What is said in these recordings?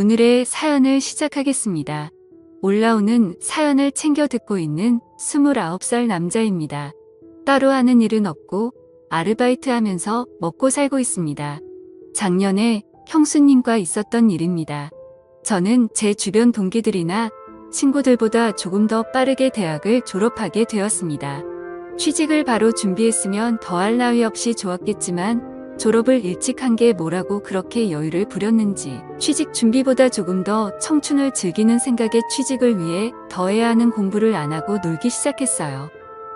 오늘의 사연을 시작하겠습니다. 올라오는 사연을 챙겨 듣고 있는 29살 남자입니다. 따로 하는 일은 없고 아르바이트 하면서 먹고 살고 있습니다. 작년에 형수님과 있었던 일입니다. 저는 제 주변 동기들이나 친구들보다 조금 더 빠르게 대학을 졸업하게 되었습니다. 취직을 바로 준비했으면 더할 나위 없이 좋았겠지만 졸업을 일찍 한 게 뭐라고 그렇게 여유를 부렸는지 취직 준비보다 조금 더 청춘을 즐기는 생각에 취직을 위해 더 해야 하는 공부를 안 하고 놀기 시작했어요.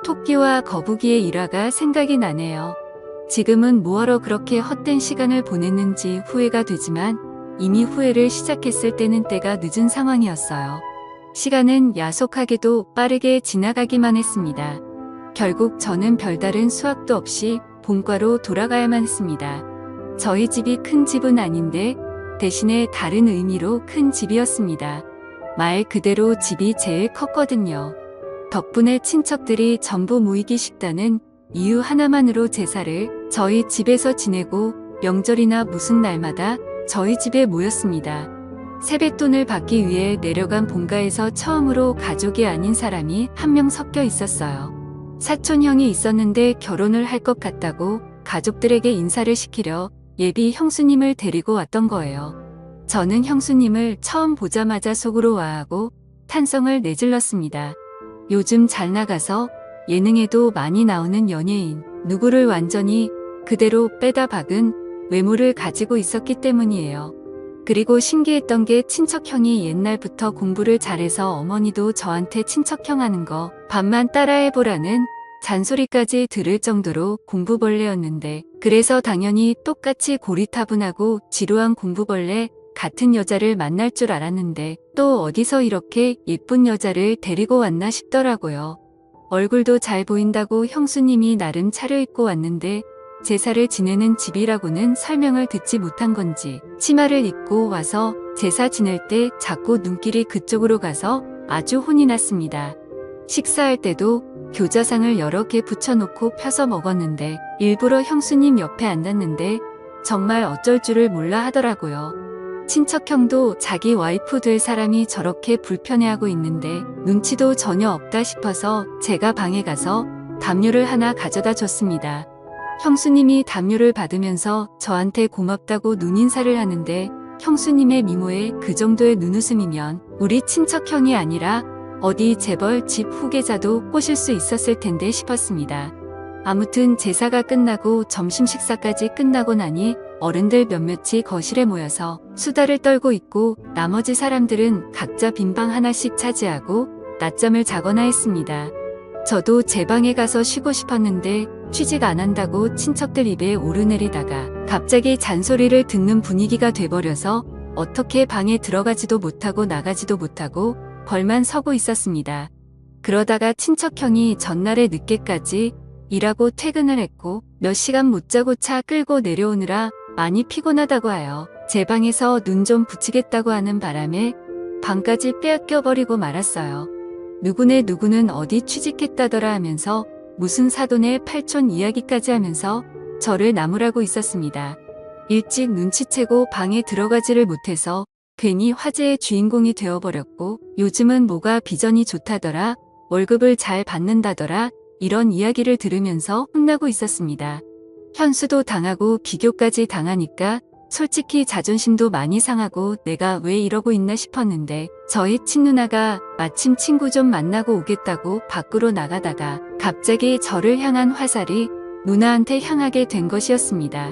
토끼와 거북이의 일화가 생각이 나네요. 지금은 뭐하러 그렇게 헛된 시간을 보냈는지 후회가 되지만 이미 후회를 시작했을 때는 때가 늦은 상황이었어요. 시간은 야속하게도 빠르게 지나가기만 했습니다. 결국 저는 별다른 수학도 없이 본과로 돌아가야만 했습니다. 저희 집이 큰 집은 아닌데 대신에 다른 의미로 큰 집이었습니다. 말 그대로 집이 제일 컸거든요. 덕분에 친척들이 전부 모이기 쉽다는 이유 하나만으로 제사를 저희 집에서 지내고 명절이나 무슨 날마다 저희 집에 모였습니다. 세뱃돈을 받기 위해 내려간 본가에서 처음으로 가족이 아닌 사람이 한 명 섞여 있었어요. 사촌형이 있었는데 결혼을 할 것 같다고 가족들에게 인사를 시키려 예비 형수님을 데리고 왔던 거예요. 저는 형수님을 처음 보자마자 속으로 와하고 탄성을 내질렀습니다. 요즘 잘 나가서 예능에도 많이 나오는 연예인, 누구를 완전히 그대로 빼다 박은 외모를 가지고 있었기 때문이에요. 그리고 신기했던 게 친척형이 옛날부터 공부를 잘해서 어머니도 저한테 친척형 하는 거 반만 따라해보라는 잔소리까지 들을 정도로 공부벌레였는데, 그래서 당연히 똑같이 고리타분하고 지루한 공부벌레 같은 여자를 만날 줄 알았는데 또 어디서 이렇게 예쁜 여자를 데리고 왔나 싶더라고요. 얼굴도 잘 보인다고 형수님이 나름 차려입고 왔는데 제사를 지내는 집이라고는 설명을 듣지 못한 건지 치마를 입고 와서 제사 지낼 때 자꾸 눈길이 그쪽으로 가서 아주 혼이 났습니다. 식사할 때도 교자상을 여러 개 붙여놓고 펴서 먹었는데 일부러 형수님 옆에 앉았는데 정말 어쩔 줄을 몰라 하더라고요. 친척형도 자기 와이프 될 사람이 저렇게 불편해하고 있는데 눈치도 전혀 없다 싶어서 제가 방에 가서 담요를 하나 가져다 줬습니다. 형수님이 담요를 받으면서 저한테 고맙다고 눈인사를 하는데 형수님의 미모에 그 정도의 눈웃음이면 우리 친척형이 아니라 어디 재벌 집 후계자도 꼬실 수 있었을 텐데 싶었습니다. 아무튼 제사가 끝나고 점심 식사까지 끝나고 나니 어른들 몇몇이 거실에 모여서 수다를 떨고 있고 나머지 사람들은 각자 빈방 하나씩 차지하고 낮잠을 자거나 했습니다. 저도 제 방에 가서 쉬고 싶었는데 취직 안 한다고 친척들 입에 오르내리다가 갑자기 잔소리를 듣는 분위기가 돼버려서 어떻게 방에 들어가지도 못하고 나가지도 못하고 벌만 서고 있었습니다. 그러다가 친척형이 전날에 늦게까지 일하고 퇴근을 했고 몇 시간 못 자고 차 끌고 내려오느라 많이 피곤하다고 하여 제 방에서 눈 좀 붙이겠다고 하는 바람에 방까지 빼앗겨버리고 말았어요. 누구는 어디 취직했다더라 하면서 무슨 사돈의 팔촌 이야기까지 하면서 저를 나무라고 있었습니다. 일찍 눈치채고 방에 들어가지를 못해서 괜히 화제의 주인공이 되어버렸고 요즘은 뭐가 비전이 좋다더라, 월급을 잘 받는다더라 이런 이야기를 들으면서 혼나고 있었습니다. 현수도 당하고 비교까지 당하니까 솔직히 자존심도 많이 상하고 내가 왜 이러고 있나 싶었는데 저희 친누나가 마침 친구 좀 만나고 오겠다고 밖으로 나가다가 갑자기 저를 향한 화살이 누나한테 향하게 된 것이었습니다.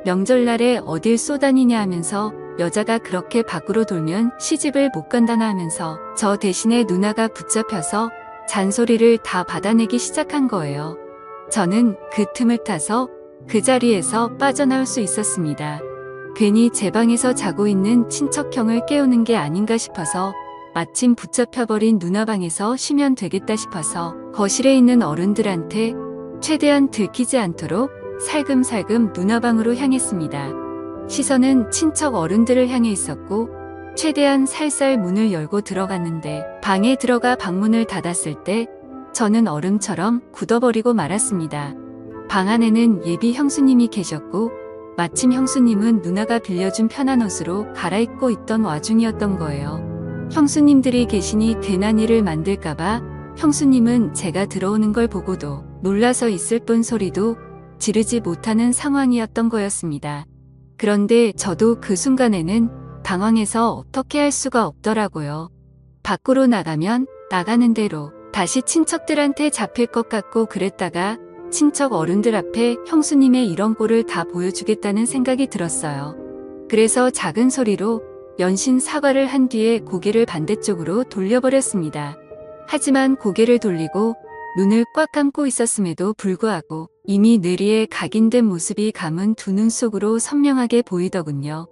명절날에 어딜 쏘다니냐 하면서 여자가 그렇게 밖으로 돌면 시집을 못 간다나 하면서 저 대신에 누나가 붙잡혀서 잔소리를 다 받아내기 시작한 거예요. 저는 그 틈을 타서 그 자리에서 빠져나올 수 있었습니다. 괜히 제 방에서 자고 있는 친척형을 깨우는 게 아닌가 싶어서 마침 붙잡혀버린 누나 방에서 쉬면 되겠다 싶어서 거실에 있는 어른들한테 최대한 들키지 않도록 살금살금 누나 방으로 향했습니다. 시선은 친척 어른들을 향해 있었고 최대한 살살 문을 열고 들어갔는데 방에 들어가 방문을 닫았을 때 저는 얼음처럼 굳어버리고 말았습니다. 방 안에는 예비 형수님이 계셨고 마침 형수님은 누나가 빌려준 편한 옷으로 갈아입고 있던 와중이었던 거예요. 형수님들이 계시니 괜한 일을 만들까봐 형수님은 제가 들어오는 걸 보고도 놀라서 있을 뿐 소리도 지르지 못하는 상황이었던 거였습니다. 그런데 저도 그 순간에는 당황해서 어떻게 할 수가 없더라고요. 밖으로 나가면 나가는 대로 다시 친척들한테 잡힐 것 같고 그랬다가 친척 어른들 앞에 형수님의 이런 꼴을 다 보여주겠다는 생각이 들었어요. 그래서 작은 소리로 연신 사과를 한 뒤에 고개를 반대쪽으로 돌려버렸습니다. 하지만 고개를 돌리고 눈을 꽉 감고 있었음에도 불구하고 이미 뇌리에 각인된 모습이 감은 두 눈 속으로 선명하게 보이더군요.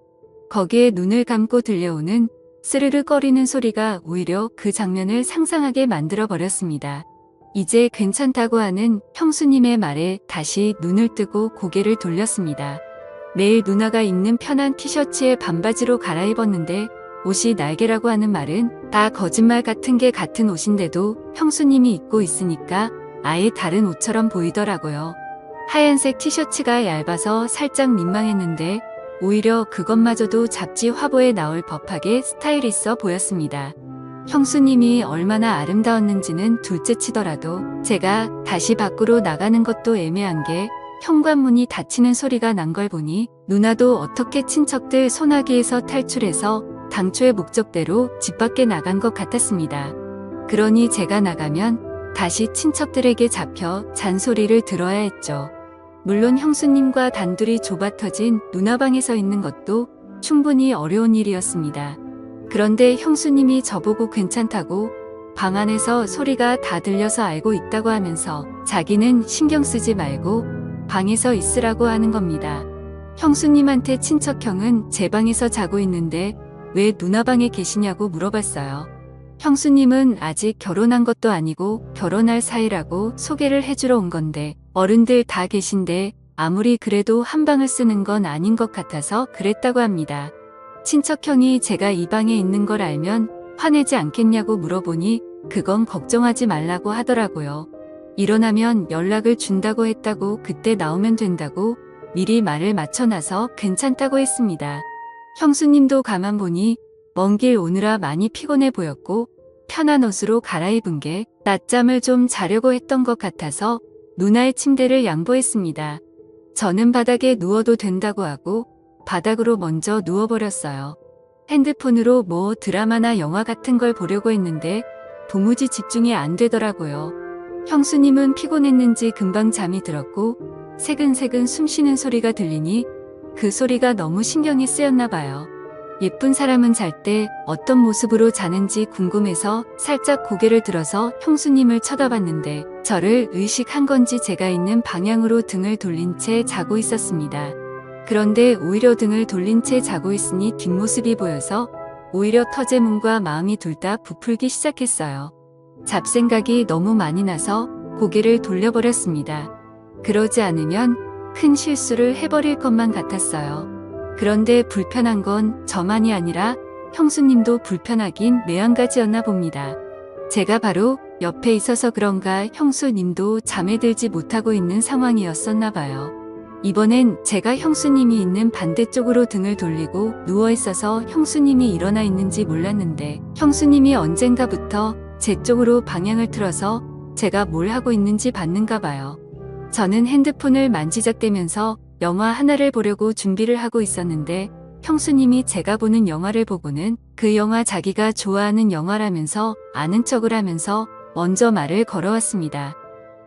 거기에 눈을 감고 들려오는 스르르 꺼리는 소리가 오히려 그 장면을 상상하게 만들어버렸습니다. 이제 괜찮다고 하는 형수님의 말에 다시 눈을 뜨고 고개를 돌렸습니다. 매일 누나가 입는 편한 티셔츠에 반바지로 갈아입었는데 옷이 날개라고 하는 말은 다 거짓말 같은 게 같은 옷인데도 형수님이 입고 있으니까 아예 다른 옷처럼 보이더라고요. 하얀색 티셔츠가 얇아서 살짝 민망했는데 오히려 그것마저도 잡지 화보에 나올 법하게 스타일 있어 보였습니다. 형수님이 얼마나 아름다웠는지는 둘째치더라도 제가 다시 밖으로 나가는 것도 애매한 게 현관문이 닫히는 소리가 난 걸 보니 누나도 어떻게 친척들 소나기에서 탈출해서 당초의 목적대로 집 밖에 나간 것 같았습니다. 그러니 제가 나가면 다시 친척들에게 잡혀 잔소리를 들어야 했죠. 물론 형수님과 단둘이 좁아터진 누나 방에서 있는 것도 충분히 어려운 일이었습니다. 그런데 형수님이 저보고 괜찮다고 방 안에서 소리가 다 들려서 알고 있다고 하면서 자기는 신경 쓰지 말고 방에서 있으라고 하는 겁니다. 형수님한테 친척형은 제 방에서 자고 있는데 왜 누나 방에 계시냐고 물어봤어요. 형수님은 아직 결혼한 것도 아니고 결혼할 사이라고 소개를 해주러 온 건데 어른들 다 계신데 아무리 그래도 한 방을 쓰는 건 아닌 것 같아서 그랬다고 합니다. 친척형이 제가 이 방에 있는 걸 알면 화내지 않겠냐고 물어보니 그건 걱정하지 말라고 하더라고요. 일어나면 연락을 준다고 했다고 그때 나오면 된다고 미리 말을 맞춰놔서 괜찮다고 했습니다. 형수님도 가만 보니 먼 길 오느라 많이 피곤해 보였고 편한 옷으로 갈아입은 게 낮잠을 좀 자려고 했던 것 같아서 누나의 침대를 양보했습니다. 저는 바닥에 누워도 된다고 하고 바닥으로 먼저 누워버렸어요. 핸드폰으로 뭐 드라마나 영화 같은 걸 보려고 했는데 도무지 집중이 안 되더라고요. 형수님은 피곤했는지 금방 잠이 들었고 새근새근 숨쉬는 소리가 들리니 그 소리가 너무 신경이 쓰였나 봐요. 예쁜 사람은 잘 때 어떤 모습으로 자는지 궁금해서 살짝 고개를 들어서 형수님을 쳐다봤는데 저를 의식한 건지 제가 있는 방향으로 등을 돌린 채 자고 있었습니다. 그런데 오히려 등을 돌린 채 자고 있으니 뒷모습이 보여서 오히려 터제문과 마음이 둘 다 부풀기 시작했어요. 잡생각이 너무 많이 나서 고개를 돌려버렸습니다. 그러지 않으면 큰 실수를 해버릴 것만 같았어요. 그런데 불편한 건 저만이 아니라 형수님도 불편하긴 매한가지였나 봅니다. 제가 바로 옆에 있어서 그런가 형수님도 잠에 들지 못하고 있는 상황이었었나 봐요. 이번엔 제가 형수님이 있는 반대쪽으로 등을 돌리고 누워있어서 형수님이 일어나 있는지 몰랐는데 형수님이 언젠가부터 제 쪽으로 방향을 틀어서 제가 뭘 하고 있는지 봤는가 봐요. 저는 핸드폰을 만지작대면서 영화 하나를 보려고 준비를 하고 있었는데 형수님이 제가 보는 영화를 보고는 그 영화 자기가 좋아하는 영화라면서 아는 척을 하면서 먼저 말을 걸어왔습니다.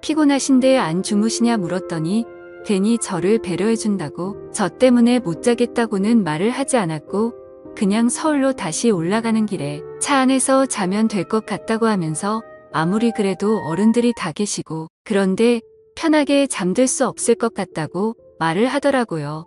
피곤하신데 안 주무시냐 물었더니 괜히 저를 배려해준다고 저 때문에 못 자겠다고는 말을 하지 않았고 그냥 서울로 다시 올라가는 길에 차 안에서 자면 될 것 같다고 하면서 아무리 그래도 어른들이 다 계시고 그런데 편하게 잠들 수 없을 것 같다고 말을 하더라고요.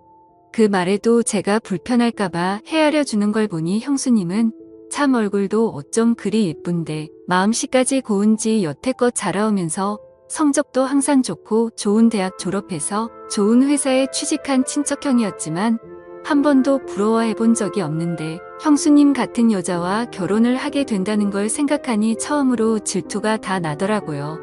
그 말에도 제가 불편할까봐 헤아려 주는 걸 보니 형수님은 참 얼굴도 어쩜 그리 예쁜데 마음씨까지 고운지 여태껏 자라오면서 성적도 항상 좋고 좋은 대학 졸업해서 좋은 회사에 취직한 친척형이었지만 한 번도 부러워해 본 적이 없는데 형수님 같은 여자와 결혼을 하게 된다는 걸 생각하니 처음으로 질투가 다 나더라고요.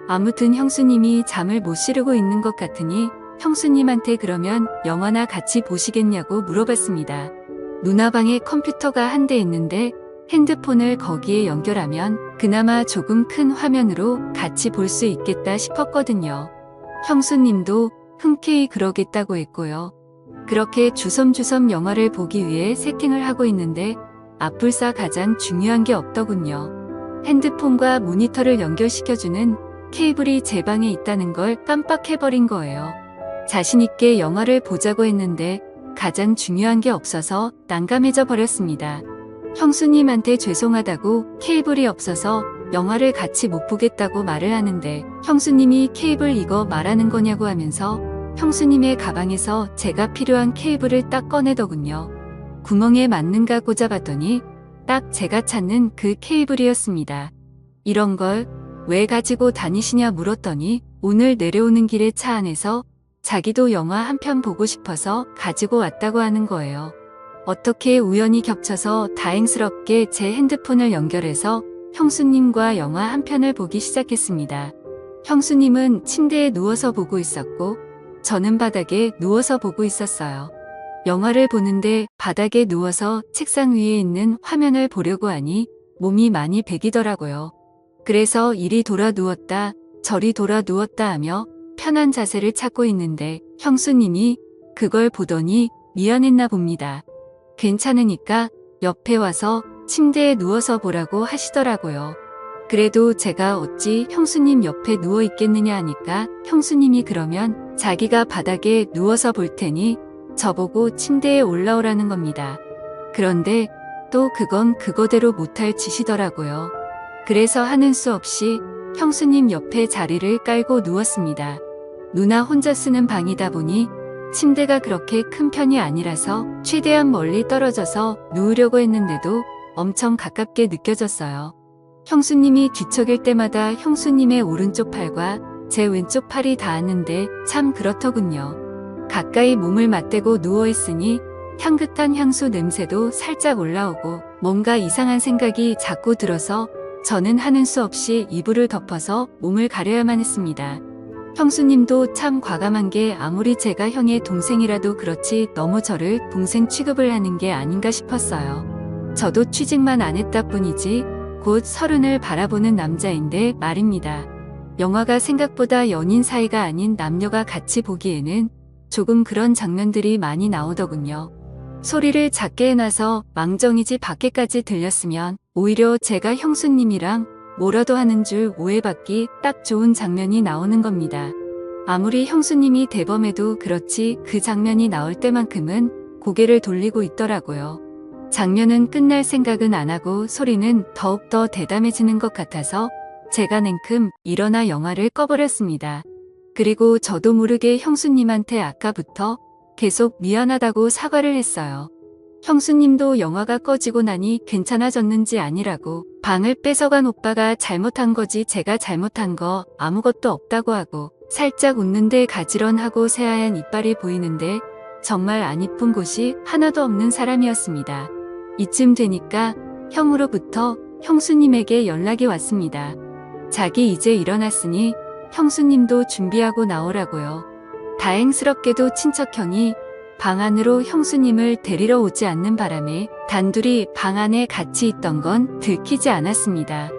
아무튼 형수님이 잠을 못 이루고 있는 것 같으니 형수님한테 그러면 영화나 같이 보시겠냐고 물어봤습니다. 누나 방에 컴퓨터가 한 대 있는데 핸드폰을 거기에 연결하면 그나마 조금 큰 화면으로 같이 볼 수 있겠다 싶었거든요. 형수님도 흔쾌히 그러겠다고 했고요. 그렇게 주섬주섬 영화를 보기 위해 세팅을 하고 있는데 앞불사 가장 중요한 게 없더군요. 핸드폰과 모니터를 연결시켜주는 케이블이 제 방에 있다는 걸 깜빡해버린 거예요. 자신있게 영화를 보자고 했는데 가장 중요한 게 없어서 난감해져 버렸습니다. 형수님한테 죄송하다고 케이블이 없어서 영화를 같이 못 보겠다고 말을 하는데 형수님이 케이블 이거 말하는 거냐고 하면서 형수님의 가방에서 제가 필요한 케이블을 딱 꺼내더군요. 구멍에 맞는가 꽂아봤더니 딱 제가 찾는 그 케이블이었습니다. 이런 걸 왜 가지고 다니시냐 물었더니 오늘 내려오는 길에 차 안에서 자기도 영화 한 편 보고 싶어서 가지고 왔다고 하는 거예요. 어떻게 우연히 겹쳐서 다행스럽게 제 핸드폰을 연결해서 형수님과 영화 한 편을 보기 시작했습니다. 형수님은 침대에 누워서 보고 있었고 저는 바닥에 누워서 보고 있었어요. 영화를 보는데 바닥에 누워서 책상 위에 있는 화면을 보려고 하니 몸이 많이 베기더라고요. 그래서 이리 돌아 누웠다 저리 돌아 누웠다 하며 편한 자세를 찾고 있는데 형수님이 그걸 보더니 미안했나 봅니다. 괜찮으니까 옆에 와서 침대에 누워서 보라고 하시더라고요. 그래도 제가 어찌 형수님 옆에 누워 있겠느냐 하니까 형수님이 그러면 자기가 바닥에 누워서 볼 테니 저보고 침대에 올라오라는 겁니다. 그런데 또 그건 그거대로 못할 짓이더라고요. 그래서 하는 수 없이 형수님 옆에 자리를 깔고 누웠습니다. 누나 혼자 쓰는 방이다 보니 침대가 그렇게 큰 편이 아니라서 최대한 멀리 떨어져서 누우려고 했는데도 엄청 가깝게 느껴졌어요. 형수님이 뒤척일 때마다 형수님의 오른쪽 팔과 제 왼쪽 팔이 닿았는데 참 그렇더군요. 가까이 몸을 맞대고 누워있으니 향긋한 향수 냄새도 살짝 올라오고 뭔가 이상한 생각이 자꾸 들어서 저는 하는 수 없이 이불을 덮어서 몸을 가려야만 했습니다. 형수님도 참 과감한 게 아무리 제가 형의 동생이라도 그렇지 너무 저를 동생 취급을 하는 게 아닌가 싶었어요. 저도 취직만 안 했다 뿐이지 곧 30을 바라보는 남자인데 말입니다. 영화가 생각보다 연인 사이가 아닌 남녀가 같이 보기에는 조금 그런 장면들이 많이 나오더군요. 소리를 작게 해놔서 망정이지 밖에까지 들렸으면 오히려 제가 형수님이랑 뭐라도 하는 줄 오해받기 딱 좋은 장면이 나오는 겁니다. 아무리 형수님이 대범해도 그렇지 그 장면이 나올 때만큼은 고개를 돌리고 있더라고요. 장면은 끝날 생각은 안 하고 소리는 더욱더 대담해지는 것 같아서 제가 냉큼 일어나 영화를 꺼버렸습니다. 그리고 저도 모르게 형수님한테 아까부터 계속 미안하다고 사과를 했어요. 형수님도 영화가 꺼지고 나니 괜찮아졌는지 아니라고 방을 뺏어간 오빠가 잘못한 거지 제가 잘못한 거 아무것도 없다고 하고 살짝 웃는데 가지런하고 새하얀 이빨이 보이는데 정말 안 이쁜 곳이 하나도 없는 사람이었습니다. 이쯤 되니까 형으로부터 형수님에게 연락이 왔습니다. 자기 이제 일어났으니 형수님도 준비하고 나오라고요. 다행스럽게도 친척형이 방 안으로 형수님을 데리러 오지 않는 바람에 단둘이 방 안에 같이 있던 건 들키지 않았습니다.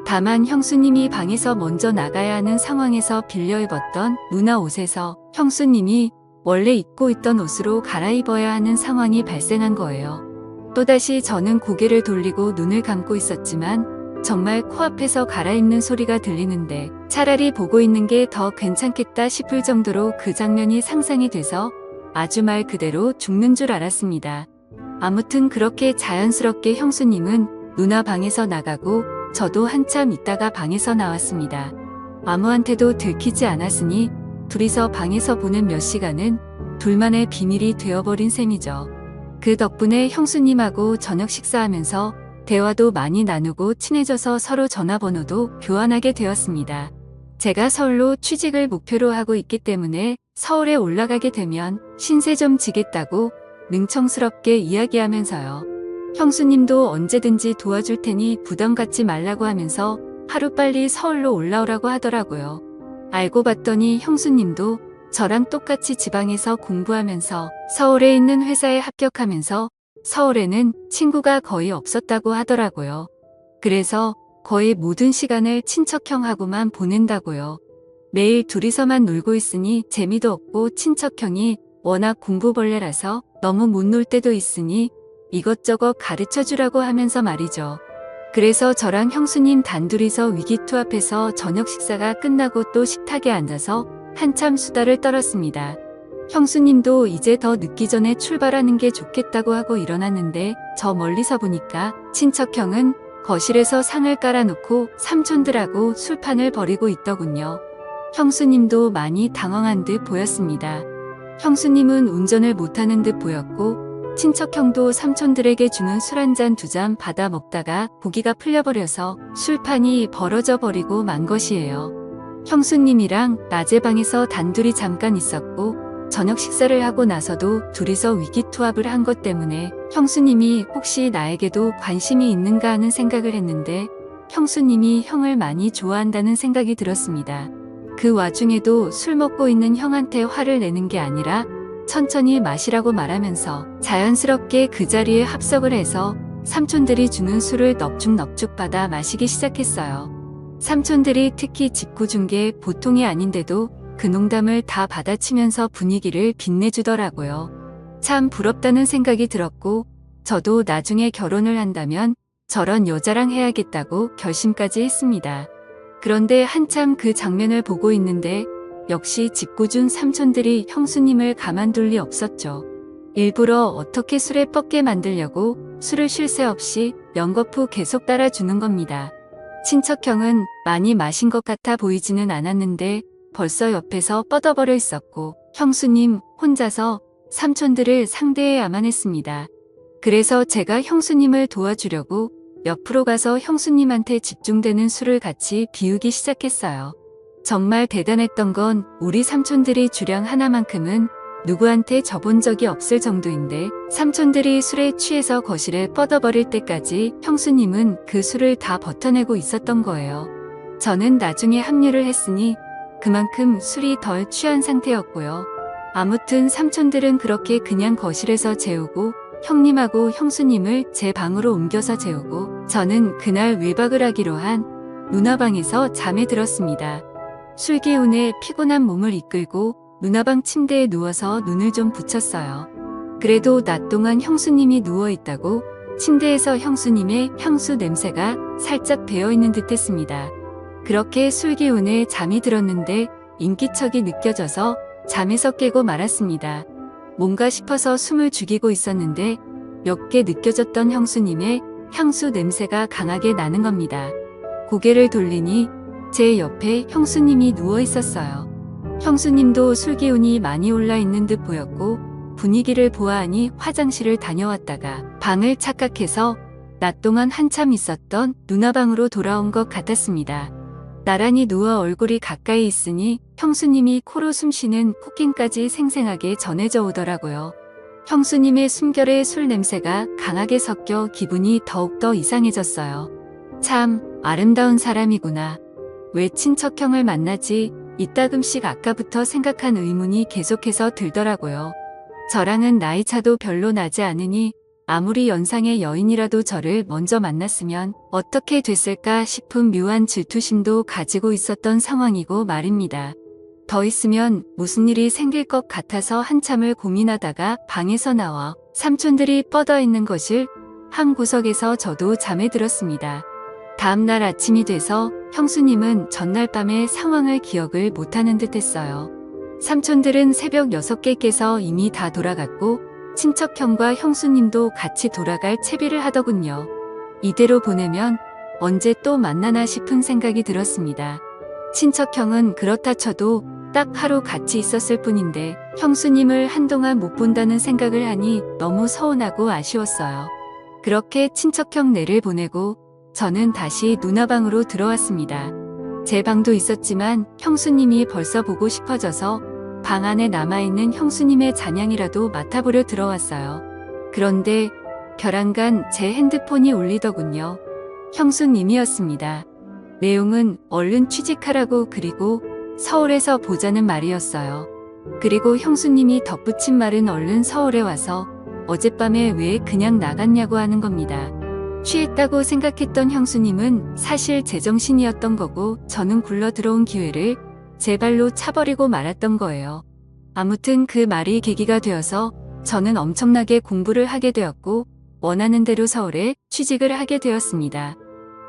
다만 형수님이 방에서 먼저 나가야 하는 상황에서 빌려 입었던 누나 옷에서 형수님이 원래 입고 있던 옷으로 갈아입어야 하는 상황이 발생한 거예요. 또다시 저는 고개를 돌리고 눈을 감고 있었지만 정말 코앞에서 갈아입는 소리가 들리는데 차라리 보고 있는 게 더 괜찮겠다 싶을 정도로 그 장면이 상상이 돼서 아주 말 그대로 죽는 줄 알았습니다. 아무튼 그렇게 자연스럽게 형수님은 누나 방에서 나가고 저도 한참 있다가 방에서 나왔습니다. 아무한테도 들키지 않았으니 둘이서 방에서 보낸 몇 시간은 둘만의 비밀이 되어버린 셈이죠. 그 덕분에 형수님하고 저녁 식사하면서 대화도 많이 나누고 친해져서 서로 전화번호도 교환하게 되었습니다. 제가 서울로 취직을 목표로 하고 있기 때문에 서울에 올라가게 되면 신세 좀 지겠다고 능청스럽게 이야기하면서요. 형수님도 언제든지 도와줄 테니 부담 갖지 말라고 하면서 하루빨리 서울로 올라오라고 하더라고요. 알고 봤더니 형수님도 저랑 똑같이 지방에서 공부하면서 서울에 있는 회사에 합격하면서 서울에는 친구가 거의 없었다고 하더라고요. 그래서 거의 모든 시간을 친척형하고만 보낸다고요. 매일 둘이서만 놀고 있으니 재미도 없고 친척형이 워낙 공부벌레라서 너무 못 놀 때도 있으니 이것저것 가르쳐 주라고 하면서 말이죠. 그래서 저랑 형수님 단둘이서 위기투합해서 저녁 식사가 끝나고 또 식탁에 앉아서 한참 수다를 떨었습니다. 형수님도 이제 더 늦기 전에 출발하는 게 좋겠다고 하고 일어났는데 저 멀리서 보니까 친척형은 거실에서 상을 깔아놓고 삼촌들하고 술판을 벌이고 있더군요. 형수님도 많이 당황한 듯 보였습니다. 형수님은 운전을 못하는 듯 보였고 친척형도 삼촌들에게 주는 술 한 잔 두 잔 받아 먹다가 고기가 풀려버려서 술판이 벌어져 버리고 만 것이에요. 형수님이랑 낮에 방에서 단둘이 잠깐 있었고 저녁 식사를 하고 나서도 둘이서 위기투합을 한 것 때문에 형수님이 혹시 나에게도 관심이 있는가 하는 생각을 했는데 형수님이 형을 많이 좋아한다는 생각이 들었습니다. 그 와중에도 술 먹고 있는 형한테 화를 내는 게 아니라 천천히 마시라고 말하면서 자연스럽게 그 자리에 합석을 해서 삼촌들이 주는 술을 넙죽넙죽 받아 마시기 시작했어요. 삼촌들이 특히 짓궂은 게 보통이 아닌데도 그 농담을 다 받아치면서 분위기를 빛내주더라고요. 참 부럽다는 생각이 들었고 저도 나중에 결혼을 한다면 저런 여자랑 해야겠다고 결심까지 했습니다. 그런데 한참 그 장면을 보고 있는데 역시 짓궂은 삼촌들이 형수님을 가만둘 리 없었죠. 일부러 어떻게 술에 뻗게 만들려고 술을 쉴 새 없이 연거푸 계속 따라주는 겁니다. 친척형은 많이 마신 것 같아 보이지는 않았는데 벌써 옆에서 뻗어버려 있었고 형수님 혼자서 삼촌들을 상대해야만 했습니다. 그래서 제가 형수님을 도와주려고 옆으로 가서 형수님한테 집중되는 술을 같이 비우기 시작했어요. 정말 대단했던 건 우리 삼촌들이 주량 하나만큼은 누구한테 져본 적이 없을 정도인데 삼촌들이 술에 취해서 거실에 뻗어버릴 때까지 형수님은 그 술을 다 버텨내고 있었던 거예요. 저는 나중에 합류를 했으니 그만큼 술이 덜 취한 상태였고요. 아무튼 삼촌들은 그렇게 그냥 거실에서 재우고 형님하고 형수님을 제 방으로 옮겨서 재우고 저는 그날 외박을 하기로 한 누나방에서 잠에 들었습니다. 술 기운에 피곤한 몸을 이끌고 누나방 침대에 누워서 눈을 좀 붙였어요. 그래도 낮 동안 형수님이 누워있다고 침대에서 형수님의 향수 냄새가 살짝 배어있는 듯 했습니다. 그렇게 술 기운에 잠이 들었는데 인기척이 느껴져서 잠에서 깨고 말았습니다. 뭔가 싶어서 숨을 죽이고 있었는데 몇 개 느껴졌던 형수님의 향수 냄새가 강하게 나는 겁니다. 고개를 돌리니 제 옆에 형수님이 누워 있었어요. 형수님도 술 기운이 많이 올라 있는 듯 보였고 분위기를 보아하니 화장실을 다녀왔다가 방을 착각해서 낮 동안 한참 있었던 누나방으로 돌아온 것 같았습니다. 나란히 누워 얼굴이 가까이 있으니 형수님이 코로 숨쉬는 코킹까지 생생하게 전해져 오더라고요. 형수님의 숨결에 술 냄새가 강하게 섞여 기분이 더욱더 이상해졌어요. 참 아름다운 사람이구나. 왜 친척형을 만나지? 이따금씩 아까부터 생각한 의문이 계속해서 들더라고요. 저랑은 나이차도 별로 나지 않으니 아무리 연상의 여인이라도 저를 먼저 만났으면 어떻게 됐을까 싶은 묘한 질투심도 가지고 있었던 상황이고 말입니다. 더 있으면 무슨 일이 생길 것 같아서 한참을 고민하다가 방에서 나와 삼촌들이 뻗어 있는 것을 한 구석에서 저도 잠에 들었습니다. 다음날 아침이 돼서 형수님은 전날 밤의 상황을 기억을 못하는 듯 했어요. 삼촌들은 새벽 6개 깨서 이미 다 돌아갔고 친척형과 형수님도 같이 돌아갈 채비를 하더군요. 이대로 보내면 언제 또 만나나 싶은 생각이 들었습니다. 친척형은 그렇다 쳐도 딱 하루 같이 있었을 뿐인데 형수님을 한동안 못 본다는 생각을 하니 너무 서운하고 아쉬웠어요. 그렇게 친척형 내를 보내고 저는 다시 누나방으로 들어왔습니다. 제 방도 있었지만 형수님이 벌써 보고 싶어져서 방 안에 남아있는 형수님의 잔향이라도 맡아보려 들어왔어요. 그런데 벼랑간 제 핸드폰이 울리더군요. 형수님이었습니다. 내용은 얼른 취직하라고 그리고 서울에서 보자는 말이었어요. 그리고 형수님이 덧붙인 말은 얼른 서울에 와서 어젯밤에 왜 그냥 나갔냐고 하는 겁니다. 취했다고 생각했던 형수님은 사실 제정신이었던 거고 저는 굴러 들어온 기회를 제 발로 차버리고 말았던 거예요. 아무튼 그 말이 계기가 되어서 저는 엄청나게 공부를 하게 되었고 원하는 대로 서울에 취직을 하게 되었습니다.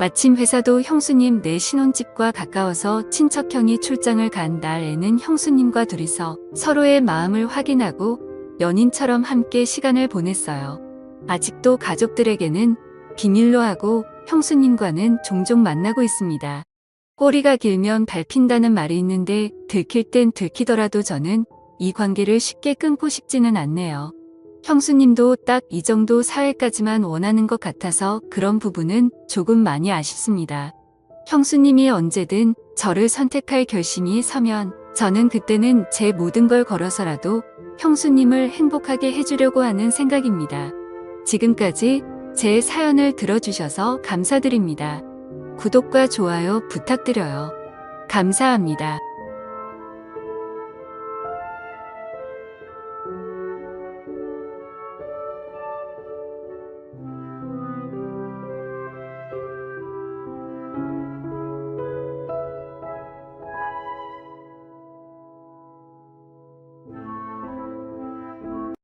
마침 회사도 형수님 내 신혼집과 가까워서 친척형이 출장을 간 날에는 형수님과 둘이서 서로의 마음을 확인하고 연인처럼 함께 시간을 보냈어요. 아직도 가족들에게는 비밀로 하고 형수님과는 종종 만나고 있습니다. 꼬리가 길면 밟힌다는 말이 있는데 들킬 땐 들키더라도 저는 이 관계를 쉽게 끊고 싶지는 않네요. 형수님도 딱 이 정도 사회까지만 원하는 것 같아서 그런 부분은 조금 많이 아쉽습니다. 형수님이 언제든 저를 선택할 결심이 서면 저는 그때는 제 모든 걸 걸어서라도 형수님을 행복하게 해주려고 하는 생각입니다. 지금까지 제 사연을 들어주셔서 감사드립니다. 구독과 좋아요 부탁드려요. 감사합니다.